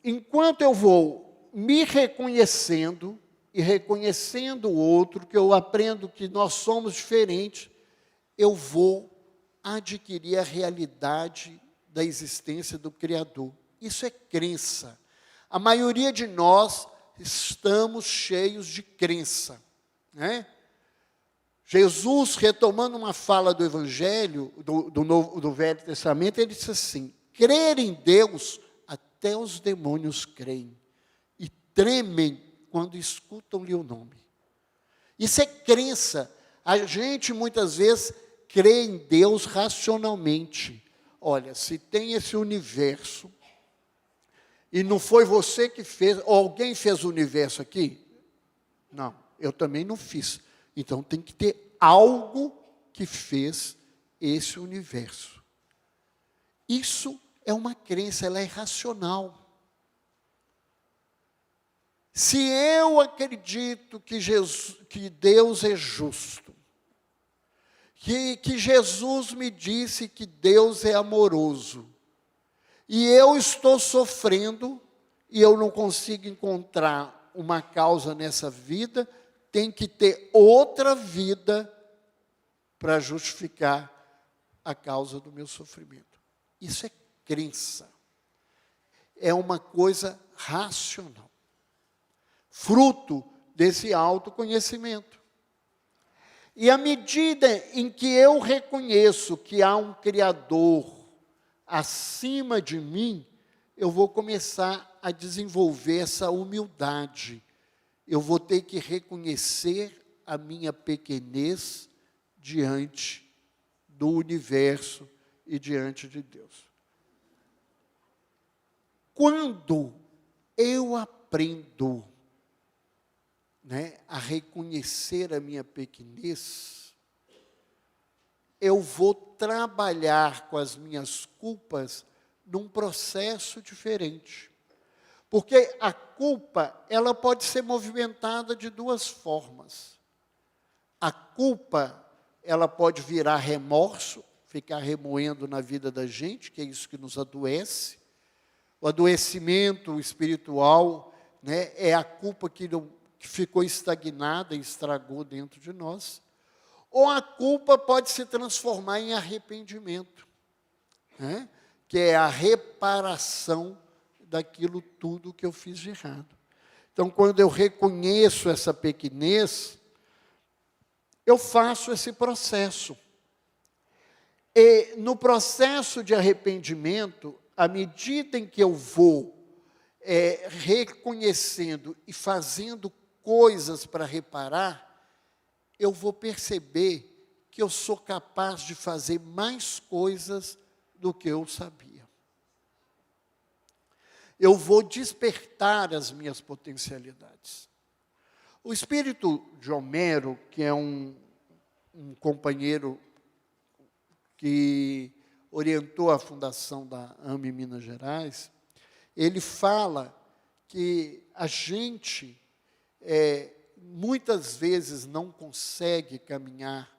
A: enquanto eu vou me reconhecendo e reconhecendo o outro, que eu aprendo que nós somos diferentes, eu vou adquirir a realidade da existência do Criador. Isso é crença. A maioria de nós estamos cheios de crença, né? Jesus, retomando uma fala do Evangelho, do Velho Testamento, ele disse assim: crer em Deus, até os demônios creem e tremem quando escutam-lhe o nome. Isso é crença. A gente, muitas vezes, crê em Deus racionalmente. Olha, se tem esse universo, e não foi você que fez, ou alguém fez o universo aqui? Não, eu também não fiz. Então, tem que ter algo que fez esse universo. Isso é uma crença, ela é racional. Se eu acredito que Deus é justo, que Jesus me disse que Deus é amoroso, e eu estou sofrendo, e eu não consigo encontrar uma causa nessa vida, tem que ter outra vida para justificar a causa do meu sofrimento. Isso é crença. É uma coisa racional. Fruto desse autoconhecimento. E à medida em que eu reconheço que há um Criador acima de mim, eu vou começar a desenvolver essa humildade. Eu vou ter que reconhecer a minha pequenez diante do universo e diante de Deus. Quando eu aprendo, né, a reconhecer a minha pequenez, eu vou trabalhar com as minhas culpas num processo diferente. Porque a culpa, ela pode ser movimentada de duas formas. A culpa, ela pode virar remorso, ficar remoendo na vida da gente, que é isso que nos adoece. O adoecimento espiritual, né, é a culpa que ficou estagnada e estragou dentro de nós. Ou a culpa pode se transformar em arrependimento, né, que é a reparação daquilo tudo que eu fiz de errado. Então, quando eu reconheço essa pequenez, eu faço esse processo. E no processo de arrependimento, à medida em que eu vou reconhecendo e fazendo coisas para reparar, eu vou perceber que eu sou capaz de fazer mais coisas do que eu sabia. Eu vou despertar as minhas potencialidades. O espírito de Homero, que é um companheiro que orientou a fundação da AME Minas Gerais, ele fala que a gente muitas vezes não consegue caminhar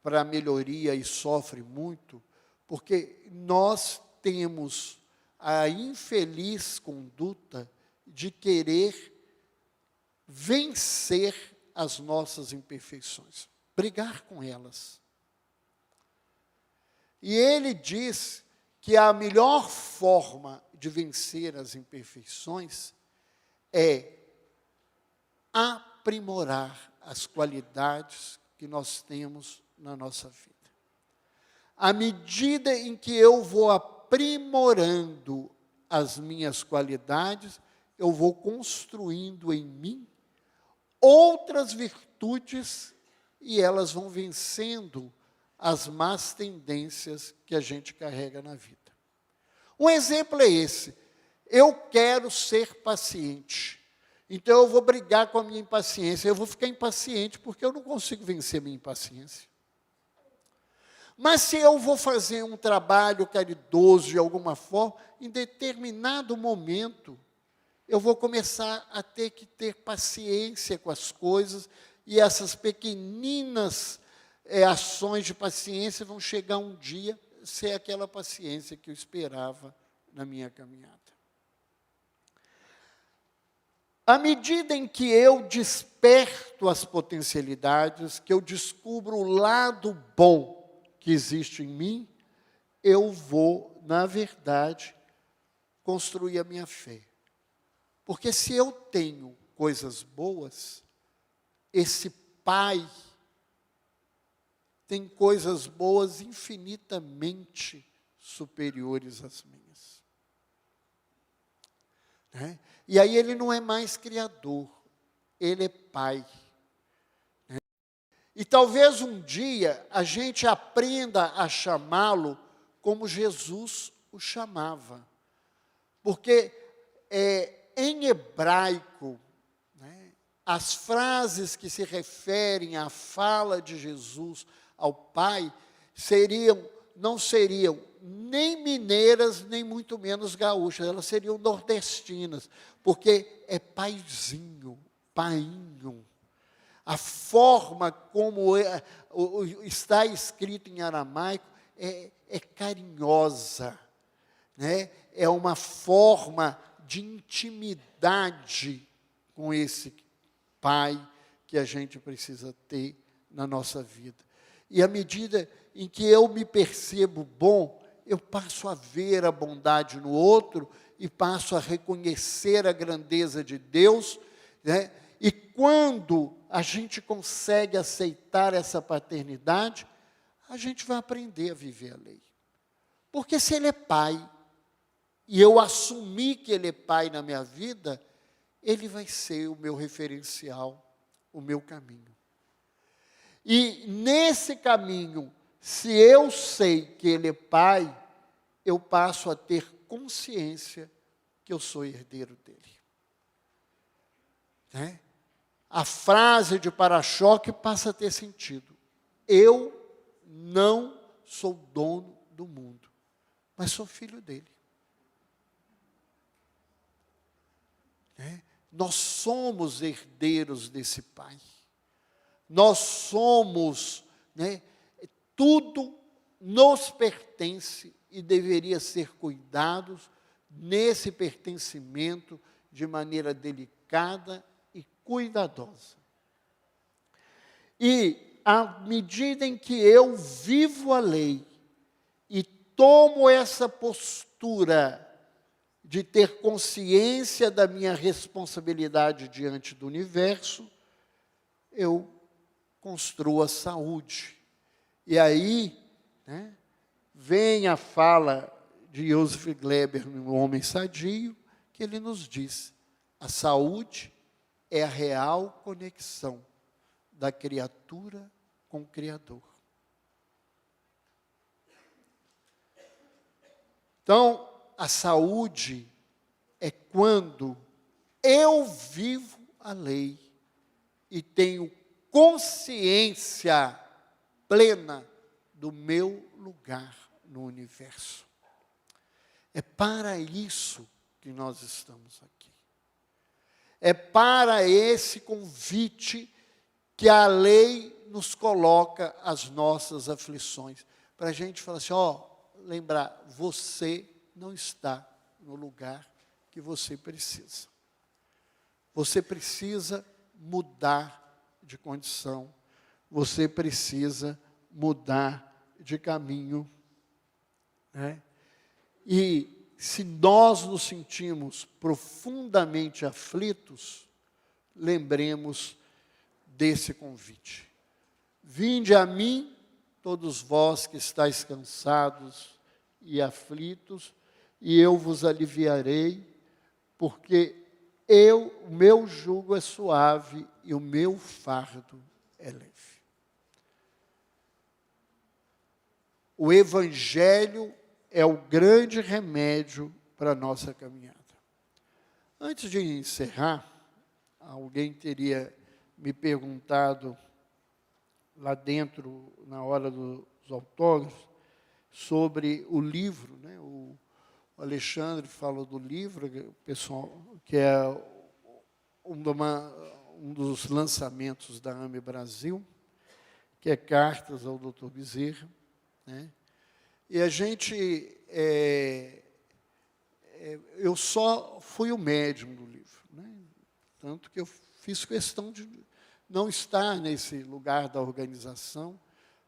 A: para a melhoria e sofre muito, porque nós temos a infeliz conduta de querer vencer as nossas imperfeições, brigar com elas. E ele diz que a melhor forma de vencer as imperfeições é aprimorar as qualidades que nós temos na nossa vida. À medida em que eu vou aprimorando as minhas qualidades, eu vou construindo em mim outras virtudes e elas vão vencendo as más tendências que a gente carrega na vida. Um exemplo é esse. Eu quero ser paciente. Então eu vou brigar com a minha impaciência. Eu vou ficar impaciente porque eu não consigo vencer minha impaciência. Mas se eu vou fazer um trabalho caridoso de alguma forma, em determinado momento, eu vou começar a ter que ter paciência com as coisas, e essas pequeninas ações de paciência vão chegar um dia, ser aquela paciência que eu esperava na minha caminhada. À medida em que eu desperto as potencialidades, que eu descubro o lado bom que existe em mim, eu vou, na verdade, construir a minha fé. Porque se eu tenho coisas boas, esse Pai tem coisas boas infinitamente superiores às minhas. Né? E aí ele não é mais criador, ele é Pai. Né? E talvez um dia a gente aprenda a chamá-lo como Jesus o chamava. Porque em hebraico, né, as frases que se referem à fala de Jesus ao Pai não seriam nem mineiras, nem muito menos gaúchas, elas seriam nordestinas, porque é paizinho, painho. A forma como está escrito em aramaico é carinhosa, né? É uma forma de intimidade com esse Pai que a gente precisa ter na nossa vida. E à medida em que eu me percebo bom, eu passo a ver a bondade no outro e passo a reconhecer a grandeza de Deus, né? E quando a gente consegue aceitar essa paternidade, a gente vai aprender a viver a lei. Porque se Ele é Pai, e eu assumir que Ele é Pai na minha vida, Ele vai ser o meu referencial, o meu caminho. E nesse caminho, se eu sei que Ele é Pai, eu passo a ter consciência que eu sou herdeiro dEle. Né? A frase de para-choque passa a ter sentido. Eu não sou dono do mundo, mas sou filho dEle. Nós somos herdeiros desse Pai. Nós somos, né, tudo nos pertence e deveria ser cuidados nesse pertencimento de maneira delicada e cuidadosa. E à medida em que eu vivo a lei e tomo essa postura de ter consciência da minha responsabilidade diante do universo, eu construo a saúde. E aí, né, vem a fala de Joseph Gleber no Homem Sadio, que ele nos diz: a saúde é a real conexão da criatura com o Criador. Então, a saúde é quando eu vivo a lei e tenho consciência plena do meu lugar no universo. É para isso que nós estamos aqui. É para esse convite que a lei nos coloca as nossas aflições. Para a gente falar assim, lembrar, você não está no lugar que você precisa. Você precisa mudar de condição. Você precisa mudar de caminho. Né? E se nós nos sentimos profundamente aflitos, lembremos desse convite. Vinde a mim, todos vós que estáis cansados e aflitos, e eu vos aliviarei, porque o meu jugo é suave e o meu fardo é leve. O Evangelho é o grande remédio para a nossa caminhada. Antes de encerrar, alguém teria me perguntado lá dentro, na hora dos autógrafos, sobre o livro, né? O Alexandre falou do livro, pessoal, que é um dos lançamentos da AME Brasil, que é Cartas ao Dr. Bezerra, né? E a gente eu só fui o médium do livro, né? Tanto que eu fiz questão de não estar nesse lugar da organização,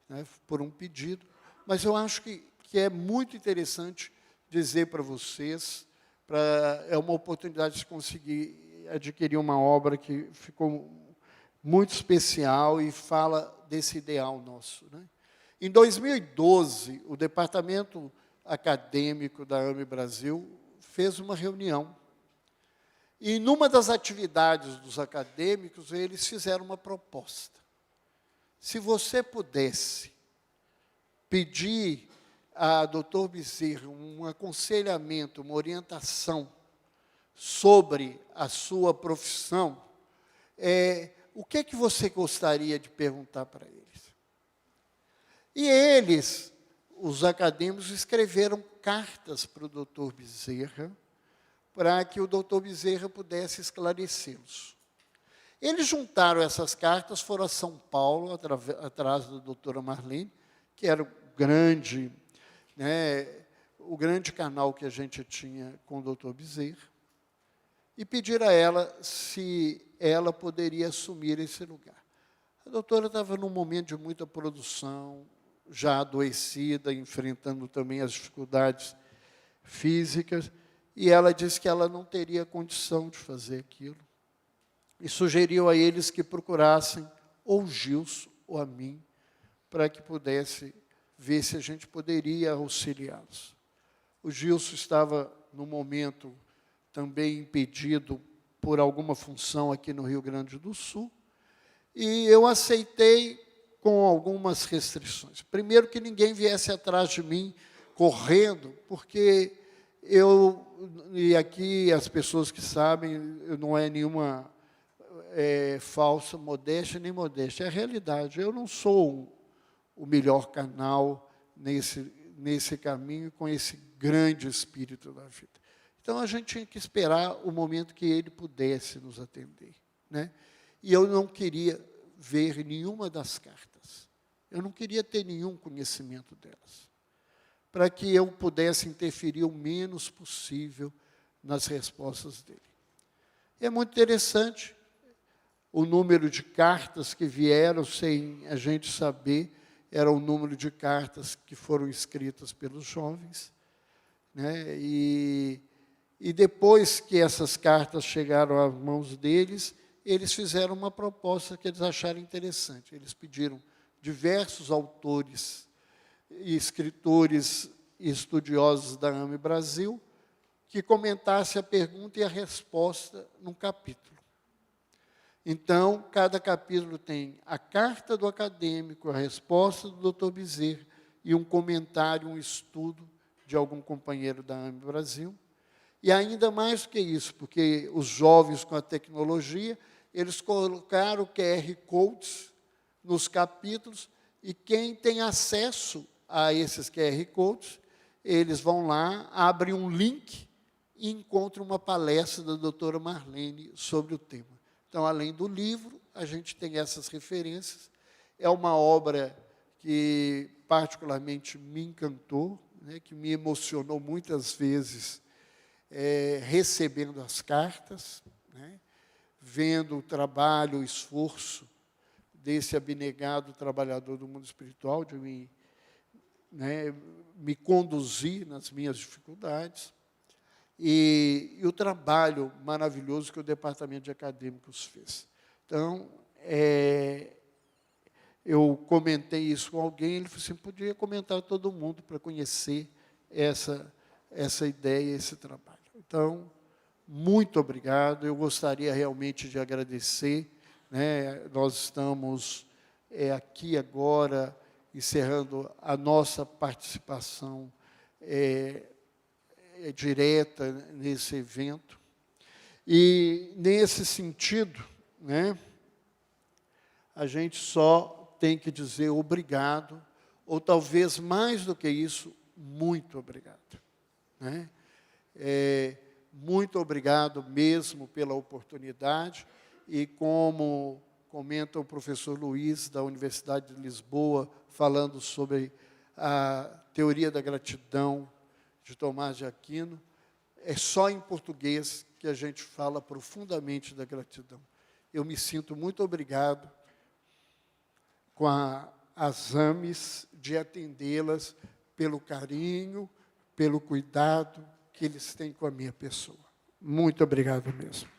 A: né, por um pedido, mas eu acho que é muito interessante dizer para vocês, é uma oportunidade de conseguir adquirir uma obra que ficou muito especial e fala desse ideal nosso, né? Em 2012, o departamento acadêmico da AME Brasil fez uma reunião. E, numa das atividades dos acadêmicos, eles fizeram uma proposta. Se você pudesse pedir a Dr. Bezerra um aconselhamento, uma orientação sobre a sua profissão, o que você gostaria de perguntar para eles? E eles, os acadêmicos, escreveram cartas para o Dr. Bezerra, para que o Dr. Bezerra pudesse esclarecê-los. Eles juntaram essas cartas, foram a São Paulo, atrás da doutora Marlene, que era o grande canal que a gente tinha com o Dr. Bezerra, e pediram a ela se ela poderia assumir esse lugar. A doutora estava num momento de muita produção, já adoecida, enfrentando também as dificuldades físicas, e ela disse que ela não teria condição de fazer aquilo. E sugeriu a eles que procurassem ou Gilson ou a mim, para que pudesse ver se a gente poderia auxiliá-los. O Gilson estava, no momento, também impedido por alguma função aqui no Rio Grande do Sul, e eu aceitei com algumas restrições. Primeiro, que ninguém viesse atrás de mim correndo, porque e aqui as pessoas que sabem, não é nenhuma falsa modéstia, nem modéstia, é a realidade. Eu não sou o melhor canal nesse caminho, com esse grande espírito da vida. Então, a gente tinha que esperar o momento que ele pudesse nos atender, né? E eu não queria ver nenhuma das cartas. Eu não queria ter nenhum conhecimento delas, para que eu pudesse interferir o menos possível nas respostas dele. É muito interessante o número de cartas que vieram, sem a gente saber, era o número de cartas que foram escritas pelos jovens, né? E depois que essas cartas chegaram às mãos deles, eles fizeram uma proposta que eles acharam interessante. Eles pediram diversos autores e escritores e estudiosos da AME Brasil que comentassem a pergunta e a resposta num capítulo. Então, cada capítulo tem a carta do acadêmico, a resposta do Dr. Bezerra e um comentário, um estudo de algum companheiro da AME Brasil. E ainda mais do que isso, porque os jovens com a tecnologia, eles colocaram QR Codes nos capítulos, e quem tem acesso a esses QR Codes, eles vão lá, abrem um link e encontram uma palestra da doutora Marlene sobre o tema. Então, além do livro, a gente tem essas referências. É uma obra que particularmente me encantou, né, que me emocionou muitas vezes, recebendo as cartas, né, vendo o trabalho, o esforço desse abnegado trabalhador do mundo espiritual, de me conduzir nas minhas dificuldades, e o trabalho maravilhoso que o Departamento de Acadêmicos fez. Então, eu comentei isso com alguém, ele falou assim, podia comentar todo mundo para conhecer essa ideia, esse trabalho. Então, muito obrigado, eu gostaria realmente de agradecer, né? Nós estamos aqui agora, encerrando a nossa participação direta nesse evento. E, nesse sentido, né, a gente só tem que dizer obrigado, ou talvez mais do que isso, muito obrigado, né? Muito obrigado mesmo pela oportunidade, e como comenta o professor Luiz, da Universidade de Lisboa, falando sobre a teoria da gratidão de Tomás de Aquino, é só em português que a gente fala profundamente da gratidão. Eu me sinto muito obrigado com as AMES de atendê-las pelo carinho, pelo cuidado que eles têm com a minha pessoa. Muito obrigado mesmo.